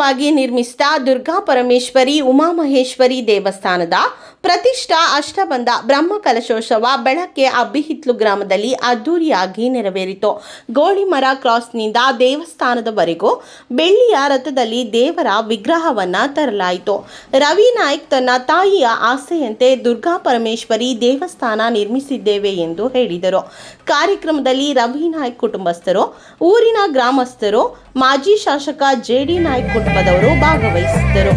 ಅತ್ಯಾಧುನಿಕವಾಗಿ ನಿರ್ಮಿಸಿದ ದುರ್ಗಾ ಪರಮೇಶ್ವರಿ ಉಮಾಮಹೇಶ್ವರಿ ದೇವಸ್ಥಾನದ ಪ್ರತಿಷ್ಠಾ ಅಷ್ಟಬಂಧ ಬ್ರಹ್ಮಕಲಶೋತ್ಸವ ಬೆಳಗ್ಗೆ ಅಬ್ಬಿಹಿತ್ಲು ಗ್ರಾಮದಲ್ಲಿ ಅದ್ದೂರಿಯಾಗಿ ನೆರವೇರಿತು. ಗೋಳಿಮರ ಕ್ರಾಸ್ನಿಂದ ದೇವಸ್ಥಾನದವರೆಗೂ ಬೆಳ್ಳಿಯ ರಥದಲ್ಲಿ ದೇವರ ವಿಗ್ರಹವನ್ನು ತರಲಾಯಿತು. ರವಿ ನಾಯ್ಕ್ ತನ್ನ ತಾಯಿಯ ಆಸೆಯಂತೆ ದುರ್ಗಾ ಪರಮೇಶ್ವರಿ ದೇವಸ್ಥಾನ ನಿರ್ಮಿಸಿದ್ದೇವೆ ಎಂದು ಹೇಳಿದರು. ಕಾರ್ಯಕ್ರಮದಲ್ಲಿ ರವಿ ನಾಯ್ಕ್ ಕುಟುಂಬಸ್ಥರು, ಊರಿನ ಗ್ರಾಮಸ್ಥರು, ಮಾಜಿ ಶಾಸಕ ಜೆಡಿ ನಾಯ್ಕ್ ಕುಟುಂಬದವರು ಭಾಗವಹಿಸಿದ್ದರು.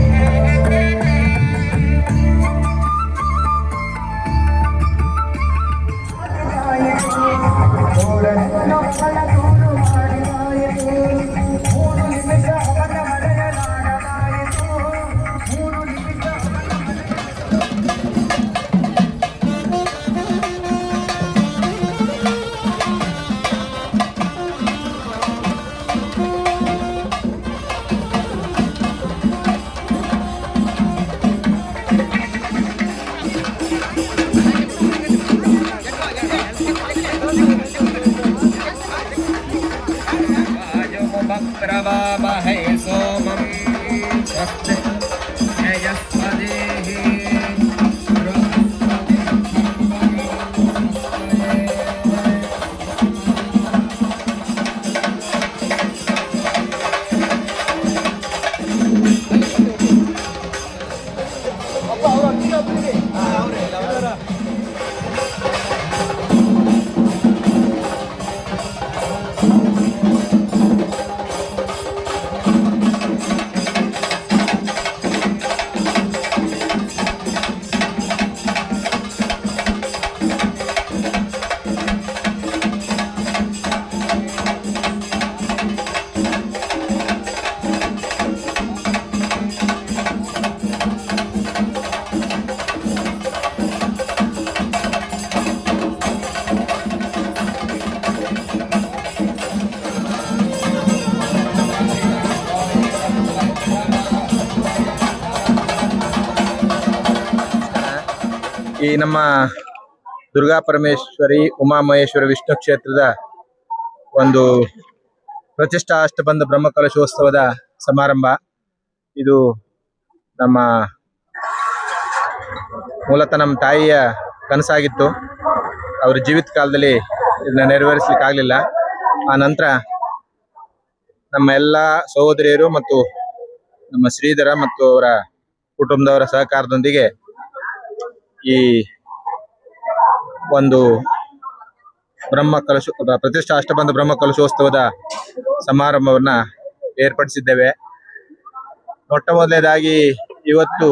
प्रवामहे सोमं स्वस्ति जयस्वदेहि ಈ ನಮ್ಮ ದುರ್ಗಾ ಪರಮೇಶ್ವರಿ ಉಮಾಮಹೇಶ್ವರಿ ವಿಷ್ಣು ಕ್ಷೇತ್ರದ ಒಂದು ಪ್ರತಿಷ್ಠಾ ಅಷ್ಟಬಂಧ ಬ್ರಹ್ಮಕಲಶೋತ್ಸವದ ಸಮಾರಂಭ. ಇದು ನಮ್ಮ ಮೂಲತಃ ನಮ್ಮ ತಾಯಿಯ ಕನಸಾಗಿತ್ತು. ಅವರ ಜೀವಿತ ಕಾಲದಲ್ಲಿ ಇದನ್ನ ನೆರವೇರಿಸಲಿಕ್ಕಾಗಲಿಲ್ಲ. ಆ ನಂತರ ನಮ್ಮ ಎಲ್ಲ ಸಹೋದರಿಯರು ಮತ್ತು ನಮ್ಮ ಶ್ರೀಧರ ಮತ್ತು ಅವರ ಕುಟುಂಬದವರ ಸಹಕಾರದೊಂದಿಗೆ ಈ ಒಂದು ಪ್ರತಿಷ್ಠಾ ಅಷ್ಟಬಂಧ ಬ್ರಹ್ಮಕಲಶೋತ್ಸವದ ಸಮಾರಂಭವನ್ನ ಏರ್ಪಡಿಸಿದ್ದೇವೆ. ಮೊಟ್ಟ ಮೊದಲನೇದಾಗಿ ಇವತ್ತು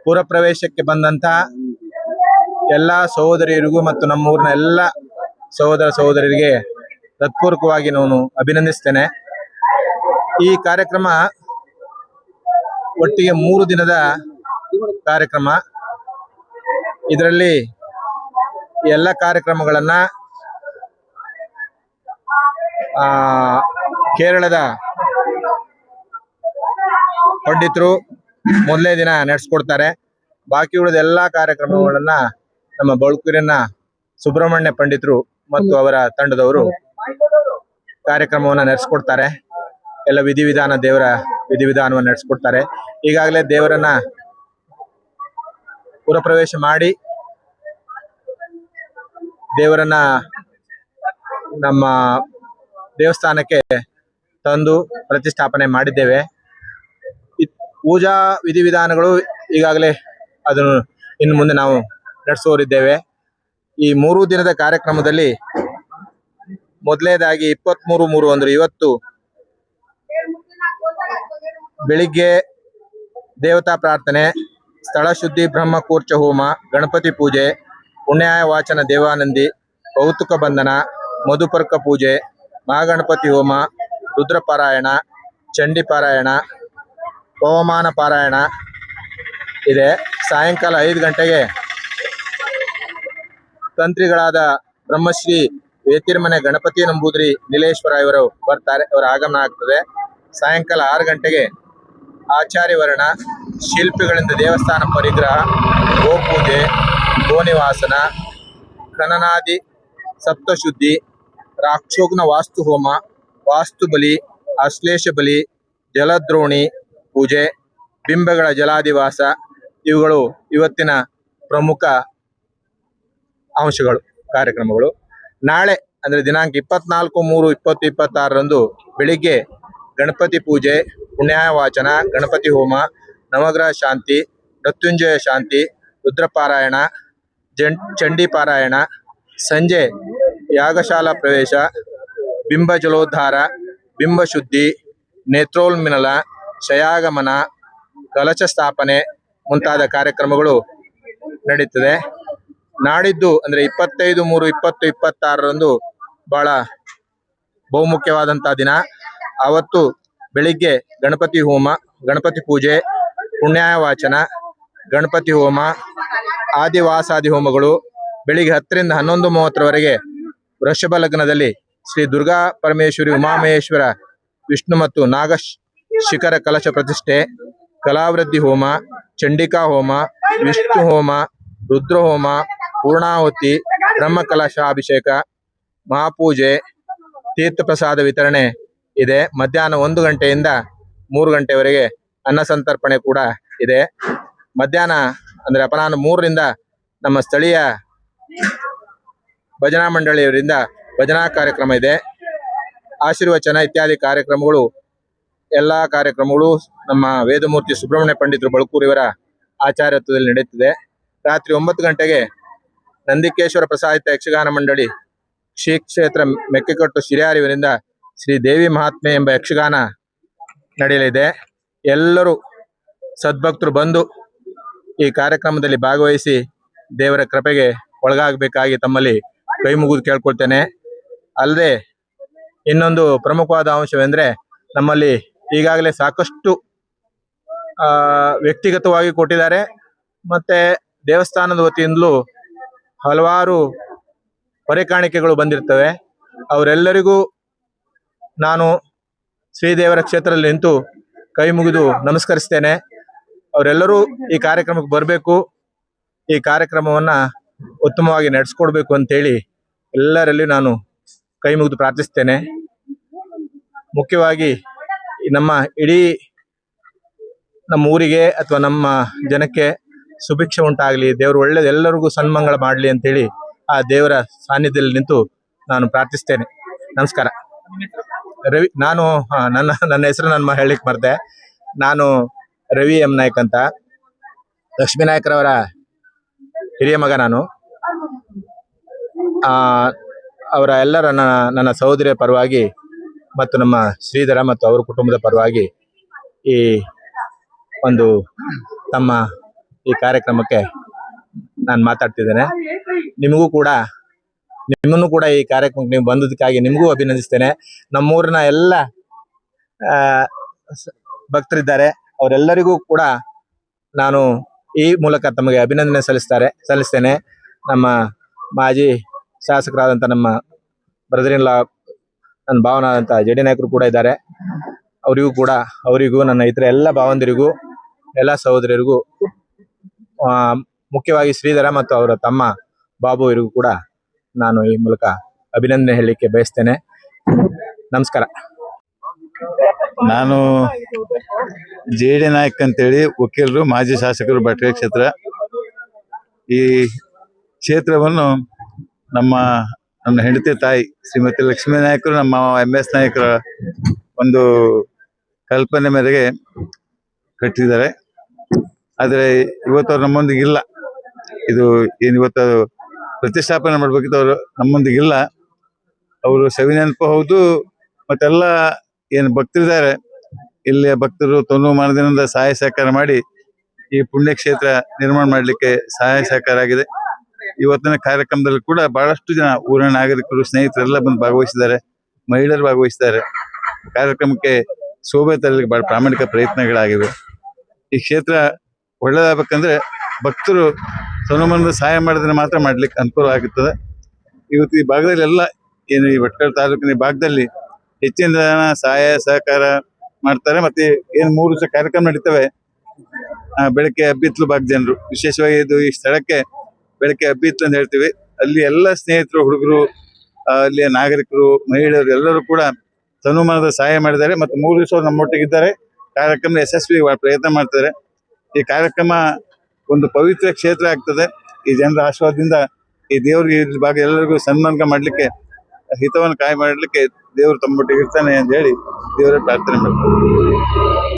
ಪುರಪ್ರವೇಶಕ್ಕೆ ಬಂದಂತ ಎಲ್ಲ ಸಹೋದರಿಯರಿಗೂ ಮತ್ತು ನಮ್ಮೂರಿನ ಎಲ್ಲ ಸಹೋದರ ಸಹೋದರಿಯರಿಗೆ ಹೃತ್ಪೂರ್ವಕವಾಗಿ ನಾನು ಅಭಿನಂದಿಸ್ತೇನೆ. ಈ ಕಾರ್ಯಕ್ರಮ ಒಟ್ಟಿಗೆ 3 ದಿನದ ಕಾರ್ಯಕ್ರಮ. ಇದರಲ್ಲಿ ಎಲ್ಲ ಕಾರ್ಯಕ್ರಮಗಳನ್ನ ಕೇರಳದ ಪಂಡಿತರು ಮೊದಲನೇ ದಿನ ನಡೆಸ್ಕೊಡ್ತಾರೆ. ಬಾಕಿ ಉಳಿದ ಎಲ್ಲಾ ಕಾರ್ಯಕ್ರಮಗಳನ್ನ ನಮ್ಮ ಬಳ್ಕೂರಿನ ಸುಬ್ರಹ್ಮಣ್ಯ ಪಂಡಿತರು ಮತ್ತು ಅವರ ತಂಡದವರು ಕಾರ್ಯಕ್ರಮವನ್ನ ನಡೆಸ್ಕೊಡ್ತಾರೆ. ಎಲ್ಲ ದೇವರ ವಿಧಿವಿಧಾನವನ್ನು ನಡೆಸ್ಕೊಡ್ತಾರೆ. ಈಗಾಗಲೇ ದೇವರನ್ನ ಪುರಪ್ರವೇಶ ಮಾಡಿ ದೇವರನ್ನ ನಮ್ಮ ದೇವಸ್ಥಾನಕ್ಕೆ ತಂದು ಪ್ರತಿಷ್ಠಾಪನೆ ಮಾಡಿದ್ದೇವೆ. ಪೂಜಾ ವಿಧಿವಿಧಾನಗಳು ಈಗಾಗಲೇ ಅದನ್ನು ಇನ್ನು ಮುಂದೆ ನಾವು ನಡೆಸೋರಿದ್ದೇವೆ. ಈ 3 ದಿನದ ಕಾರ್ಯಕ್ರಮದಲ್ಲಿ ಮೊದಲನೇದಾಗಿ 23/3 ಅಂದ್ರೆ ಇವತ್ತು ಬೆಳಿಗ್ಗೆ ದೇವತಾ ಪ್ರಾರ್ಥನೆ, ಸ್ಥಳ ಶುದ್ಧಿ, ಬ್ರಹ್ಮಕೂರ್ಚ ಹೋಮ, ಗಣಪತಿ ಪೂಜೆ, ಪುಣ್ಯಾಯ ವಾಚನ ದೇವಾನಂದಿ, ಕೌತುಕ ಬಂಧನ, ಮಧುಪರ್ಕ ಪೂಜೆ, ಮಹಾಗಣಪತಿ ಹೋಮ, ರುದ್ರಪಾರಾಯಣ, ಚಂಡಿ ಪಾರಾಯಣ, ಪವಮಾನ ಪಾರಾಯಣ ಇದೆ. ಸಾಯಂಕಾಲ 5 ಗಂಟೆಗೆ ತಂತ್ರಿಗಳಾದ ಬ್ರಹ್ಮಶ್ರೀ ವೇತಿರ್ಮನೆ ಗಣಪತಿ ನಂಬೂದಿರಿ ನೀಲೇಶ್ವರ ಇವರು ಬರ್ತಾರೆ. ಅವರ ಆಗಮನ ಆಗ್ತದೆ. ಸಾಯಂಕಾಲ 6 ಗಂಟೆಗೆ ಆಚಾರ್ಯವರ್ಣ ಶಿಲ್ಪಿಗಳಿಂದ ದೇವಸ್ಥಾನ ಪರಿಗ್ರಹ, ಗೋಪೂಜೆ, ಗೋನಿವಾಸನ, ಖನನಾದಿ ಸಪ್ತಶುದ್ಧಿ, ರಾಕ್ಷೋಗ್ನ ವಾಸ್ತು ಹೋಮ, ವಾಸ್ತು ಬಲಿ, ಆಶ್ಲೇಷ ಬಲಿ, ಜಲದ್ರೋಣಿ ಪೂಜೆ, ಬಿಂಬಗಳ ಜಲಾದಿವಾಸ ಇವುಗಳು ಇವತ್ತಿನ ಪ್ರಮುಖ ಅಂಶಗಳು ಕಾರ್ಯಕ್ರಮಗಳು. ನಾಳೆ ಅಂದರೆ ದಿನಾಂಕ 24/3/2026 ಬೆಳಿಗ್ಗೆ ಗಣಪತಿ ಪೂಜೆ, ಪುಣ್ಯಾಹವಾಚನ, ಗಣಪತಿ ಹೋಮ, ನವಗ್ರಹ ಶಾಂತಿ, ಮೃತ್ಯುಂಜಯ ಶಾಂತಿ, ರುದ್ರಪಾರಾಯಣ, ಚಂಡಿ ಪಾರಾಯಣ, ಸಂಜೆ ಯಾಗಶಾಲಾ ಪ್ರವೇಶ, ಬಿಂಬ ಜಲೋದ್ಧಾರ, ಬಿಂಬ ಶುದ್ಧಿ, ನೇತ್ರೋನ್ಮಿಲನ, ಶಯಾಗಮನ, ಕಲಶ ಸ್ಥಾಪನೆ ಮುಂತಾದ ಕಾರ್ಯಕ್ರಮಗಳು ನಡೀತದೆ. ನಾಡಿದ್ದು ಅಂದರೆ 25/3/2026 ಬಹಳ ಬಹುಮುಖ್ಯವಾದಂಥ ದಿನ. ಅವತ್ತು ಬೆಳಿಗ್ಗೆ ಗಣಪತಿ ಹೋಮ, ಗಣಪತಿ ಪೂಜೆ, ಪುಣ್ಯಾಹವಾಚನ, ಗಣಪತಿ ಹೋಮ, ಆದಿವಾಸಾದಿ ಹೋಮಗಳು. ಬೆಳಿಗ್ಗೆ 10ರಿಂದ 11:30 ವೃಷಭ ಲಗ್ನದಲ್ಲಿ ಶ್ರೀ ದುರ್ಗಾ ಪರಮೇಶ್ವರಿ ಉಮಾಮಹೇಶ್ವರ ವಿಷ್ಣು ಮತ್ತು ನಾಗ ಶಿಖರ ಕಲಶ ಪ್ರತಿಷ್ಠೆ, ಕಲಾವೃದ್ಧಿ ಹೋಮ, ಚಂಡಿಕಾ ಹೋಮ, ವಿಷ್ಣು ಹೋಮ, ರುದ್ರ ಹೋಮ, ಪೂರ್ಣಾಹುತಿ, ಬ್ರಹ್ಮ ಕಲಶಾಭಿಷೇಕ, ಮಹಾಪೂಜೆ, ತೀರ್ಥ ಪ್ರಸಾದ ವಿತರಣೆ ಇದೆ. ಮಧ್ಯಾಹ್ನ 1 ಗಂಟೆಯಿಂದ 3 ಗಂಟೆವರೆಗೆ ಅನ್ನ ಸಂತರ್ಪಣೆ ಕೂಡ ಇದೆ. ಮಧ್ಯಾಹ್ನ ಅಂದರೆ ಅಪರಾಹ್ನ 3ರಿಂದ ನಮ್ಮ ಸ್ಥಳೀಯ ಭಜನಾ ಮಂಡಳಿಯವರಿಂದ ಭಜನಾ ಕಾರ್ಯಕ್ರಮ ಇದೆ. ಆಶೀರ್ವಚನ ಇತ್ಯಾದಿ ಕಾರ್ಯಕ್ರಮಗಳು, ಎಲ್ಲ ಕಾರ್ಯಕ್ರಮಗಳು ನಮ್ಮ ವೇದಮೂರ್ತಿ ಸುಬ್ರಹ್ಮಣ್ಯ ಪಂಡಿತರು ಬಳಕೂರಿವರ ಆಚಾರ್ಯತ್ವದಲ್ಲಿ ನಡೆಯುತ್ತಿದೆ. ರಾತ್ರಿ 9 ಗಂಟೆಗೆ ನಂದಿಕೇಶ್ವರ ಪ್ರಸಾದಿತ ಯಕ್ಷಗಾನ ಮಂಡಳಿ ಶ್ರೀ ಕ್ಷೇತ್ರ ಮೆಕ್ಕೆಕೊಟ್ಟು ಶಿರ್ಯಾರಿವರಿಂದ ಶ್ರೀ ದೇವಿ ಮಹಾತ್ಮೆ ಎಂಬ ಯಕ್ಷಗಾನ ನಡೆಯಲಿದೆ. ಎಲ್ಲರೂ ಸದ್ಭಕ್ತರು ಬಂದು ಈ ಕಾರ್ಯಕ್ರಮದಲ್ಲಿ ಭಾಗವಹಿಸಿ ದೇವರ ಕೃಪೆಗೆ ಒಳಗಾಗಬೇಕಾಗಿ ತಮ್ಮಲ್ಲಿ ಕೈ ಮುಗಿದು ಕೇಳ್ಕೊಳ್ತೇನೆ. ಅಲ್ಲದೆ ಇನ್ನೊಂದು ಪ್ರಮುಖವಾದ ಅಂಶವೆಂದರೆ, ನಮ್ಮಲ್ಲಿ ಈಗಾಗಲೇ ಸಾಕಷ್ಟು ವ್ಯಕ್ತಿಗತವಾಗಿ ಕೊಟ್ಟಿದ್ದಾರೆ, ಮತ್ತೆ ದೇವಸ್ಥಾನದ ವತಿಯಿಂದಲೂ ಹಲವಾರು ಹೊರೆಕಾಣಿಕೆಗಳು ಬಂದಿರ್ತವೆ. ಅವರೆಲ್ಲರಿಗೂ ನಾನು ಶ್ರೀದೇವರ ಕ್ಷೇತ್ರದಲ್ಲಿ ನಿಂತು ಕೈ ಮುಗಿದು ನಮಸ್ಕರಿಸ್ತೇನೆ. ಅವರೆಲ್ಲರೂ ಈ ಕಾರ್ಯಕ್ರಮಕ್ಕೆ ಬರಬೇಕು, ಈ ಕಾರ್ಯಕ್ರಮವನ್ನು ಉತ್ತಮವಾಗಿ ನಡೆಸ್ಕೊಡ್ಬೇಕು ಅಂತೇಳಿ ಎಲ್ಲರಲ್ಲಿ ನಾನು ಕೈ ಮುಗಿದು ಪ್ರಾರ್ಥಿಸ್ತೇನೆ. ಮುಖ್ಯವಾಗಿ ನಮ್ಮ ಇಡೀ ನಮ್ಮ ಊರಿಗೆ ಅಥವಾ ನಮ್ಮ ಜನಕ್ಕೆ ಸುಭಿಕ್ಷೆ ಉಂಟಾಗಲಿ, ದೇವರು ಒಳ್ಳೇದು ಎಲ್ಲರಿಗೂ ಸನ್ಮಂಗಳ ಮಾಡಲಿ ಅಂತೇಳಿ ಆ ದೇವರ ಸಾನ್ನಿಧ್ಯದಲ್ಲಿ ನಿಂತು ನಾನು ಪ್ರಾರ್ಥಿಸ್ತೇನೆ. ನಮಸ್ಕಾರ. ರವಿ, ನಾನು ನನ್ನ ಹೆಸರು ನನ್ನ ಹೇಳಲಿಕ್ಕೆ ಮರ್ತೆ. ನಾನು ರವಿ ಎಂ ನಾಯ್ಕ್ ಅಂತ, ಲಕ್ಷ್ಮೀ ನಾಯ್ಕರವರ ಹಿರಿಯ ಮಗ ನಾನು. ಅವರ ಎಲ್ಲರ ನನ್ನ ಸಹೋದರಿಯ ಪರವಾಗಿ ಮತ್ತು ನಮ್ಮ ಶ್ರೀಧರ ಮತ್ತು ಅವರ ಕುಟುಂಬದ ಪರವಾಗಿ ಈ ಒಂದು ತಮ್ಮ ಈ ಕಾರ್ಯಕ್ರಮಕ್ಕೆ ನಾನು ಮಾತಾಡ್ತಿದ್ದೇನೆ. ನಿಮ್ಮನ್ನು ಕೂಡ ಈ ಕಾರ್ಯಕ್ರಮಕ್ಕೆ ನೀವು ಬಂದದಕ್ಕಾಗಿ ನಿಮಗೂ ಅಭಿನಂದಿಸ್ತೇನೆ. ನಮ್ಮೂರಿನ ಎಲ್ಲ ಭಕ್ತರಿದ್ದಾರೆ, ಅವರೆಲ್ಲರಿಗೂ ಕೂಡ ನಾನು ಈ ಮೂಲಕ ತಮಗೆ ಅಭಿನಂದನೆ ಸಲ್ಲಿಸ್ತೇನೆ. ನಮ್ಮ ಮಾಜಿ ಶಾಸಕರಾದಂಥ ನಮ್ಮ ಬ್ರದರಿನ್ಲಾ ನನ್ನ ಭಾವನಾದಂಥ ಜೆ.ಡಿ. ನಾಯಕರು ಕೂಡ ಇದ್ದಾರೆ. ಅವರಿಗೂ ನನ್ನ ಇತರ ಎಲ್ಲ ಭಾವಂದಿರಿಗೂ ಎಲ್ಲ ಸಹೋದರಿಯರಿಗೂ ಮುಖ್ಯವಾಗಿ ಶ್ರೀಧರ ಮತ್ತು ಅವರ ತಮ್ಮ ಬಾಬು ಇವರಿಗೂ ಕೂಡ ನಾನು ಈ ಮೂಲಕ ಅಭಿನಂದನೆ ಹೇಳಲಿಕ್ಕೆ ಬಯಸ್ತೇನೆ. ನಮಸ್ಕಾರ. ನಾನು ಜೆ.ಡಿ. ನಾಯಕ್ ಅಂತೇಳಿ ವಕೀಲರು, ಮಾಜಿ ಶಾಸಕರು, ಭಟ್ಕಳ ಕ್ಷೇತ್ರ. ಈ ಕ್ಷೇತ್ರವನ್ನು ನನ್ನ ಹೆಂಡತಿ ತಾಯಿ ಶ್ರೀಮತಿ ಲಕ್ಷ್ಮೀ ನಾಯಕರು, ನಮ್ಮ MS ನಾಯಕರ ಒಂದು ಕಲ್ಪನೆ ಮೇರೆಗೆ ಕಟ್ಟಿದ್ದಾರೆ. ಆದರೆ ಇವತ್ತು ಅವ್ರು ನಮ್ಮೊಂದಿಗಿಲ್ಲ. ಇದು ಏನು ಇವತ್ತು ಪ್ರತಿಷ್ಠಾಪನೆ ಮಾಡ್ಬೇಕಿತ್ತು, ಅವರು ನಮ್ಮೊಂದಿಗಿಲ್ಲ. ಅವರು ಸವಿನೆನಪು ಹೌದು, ಮತ್ತೆಲ್ಲ ಏನು ಭಕ್ತರಿದ್ದಾರೆ ಇಲ್ಲಿಯ ಭಕ್ತರು ತೊಂದರೆ ಮನದಿಂದ ಸಹಾಯ ಸಹಕಾರ ಮಾಡಿ ಈ ಪುಣ್ಯಕ್ಷೇತ್ರ ನಿರ್ಮಾಣ ಮಾಡಲಿಕ್ಕೆ ಸಹಾಯ ಸಹಕಾರ ಆಗಿದೆ. ಇವತ್ತಿನ ಕಾರ್ಯಕ್ರಮದಲ್ಲಿ ಕೂಡ ಬಹಳಷ್ಟು ಜನ ಊರಿನ ನಾಗರಿಕರು, ಸ್ನೇಹಿತರೆಲ್ಲ ಬಂದು ಭಾಗವಹಿಸಿದ್ದಾರೆ, ಮಹಿಳೆಯರು ಭಾಗವಹಿಸಿದ್ದಾರೆ. ಕಾರ್ಯಕ್ರಮಕ್ಕೆ ಶೋಭೆ ತರಲಿಕ್ಕೆ ಬಹಳ ಪ್ರಾಮಾಣಿಕ ಪ್ರಯತ್ನಗಳಾಗಿವೆ. ಈ ಕ್ಷೇತ್ರ ಒಳ್ಳೆದಾಗಬೇಕಂದ್ರೆ ಭಕ್ತರು ತೊಂದರೆ ಸಹಾಯ ಮಾಡಿದ್ರೆ ಮಾತ್ರ ಮಾಡ್ಲಿಕ್ಕೆ ಅನುಕೂಲ ಆಗುತ್ತದೆ. ಇವತ್ತು ಈ ಭಾಗದಲ್ಲಿ ಎಲ್ಲ ಏನು ಈ ಭಟ್ಕಳ ತಾಲೂಕಿನ ಭಾಗದಲ್ಲಿ ಹೆಚ್ಚಿನ ಜನ ಸಹಾಯ ಸಹಕಾರ ಮಾಡ್ತಾರೆ. ಮತ್ತೆ ಏನು 3 ದಿವಸ ಕಾರ್ಯಕ್ರಮ ನಡೀತವೆ. ಬೆಳಗ್ಗೆ ಹಬ್ಬಿತ್ಲು ಭಾಗ ಜನರು, ವಿಶೇಷವಾಗಿ ಇದು ಈ ಸ್ಥಳಕ್ಕೆ ಬೆಳಗ್ಗೆ ಹಬ್ಬಿತ್ಲು ಅಂತ ಹೇಳ್ತೀವಿ. ಅಲ್ಲಿ ಎಲ್ಲ ಸ್ನೇಹಿತರು, ಹುಡುಗರು, ಅಲ್ಲಿಯ ನಾಗರಿಕರು, ಮಹಿಳೆಯರು ಎಲ್ಲರೂ ಕೂಡ ತನುಮಾನದ ಸಹಾಯ ಮಾಡಿದ್ದಾರೆ ಮತ್ತು 3 ದಿವಸ ಅವ್ರು ನಮ್ಮೊಟ್ಟಿಗಿದ್ದಾರೆ. ಕಾರ್ಯಕ್ರಮ ಯಶಸ್ವಿ ಪ್ರಯತ್ನ ಮಾಡ್ತಾರೆ. ಈ ಕಾರ್ಯಕ್ರಮ ಒಂದು ಪವಿತ್ರ ಕ್ಷೇತ್ರ ಆಗ್ತದೆ. ಈ ಜನರ ಆಶೀರ್ವಾದದಿಂದ ಈ ದೇವರಿಗೆ ಈ ಭಾಗ ಎಲ್ಲರಿಗೂ ಸನ್ಮಾನ ಮಾಡಲಿಕ್ಕೆ, ಹಿತವನ್ನು ಕಾಯ ಮಾಡಲಿಕ್ಕೆ ದೇವರು ತಮ್ಮೊಟ್ಟಿಗೆ ಇರ್ತಾನೆ ಅಂತ ಹೇಳಿ ದೇವರ ಪ್ರಾರ್ಥನೆ ಮಾಡ್ತಾರೆ.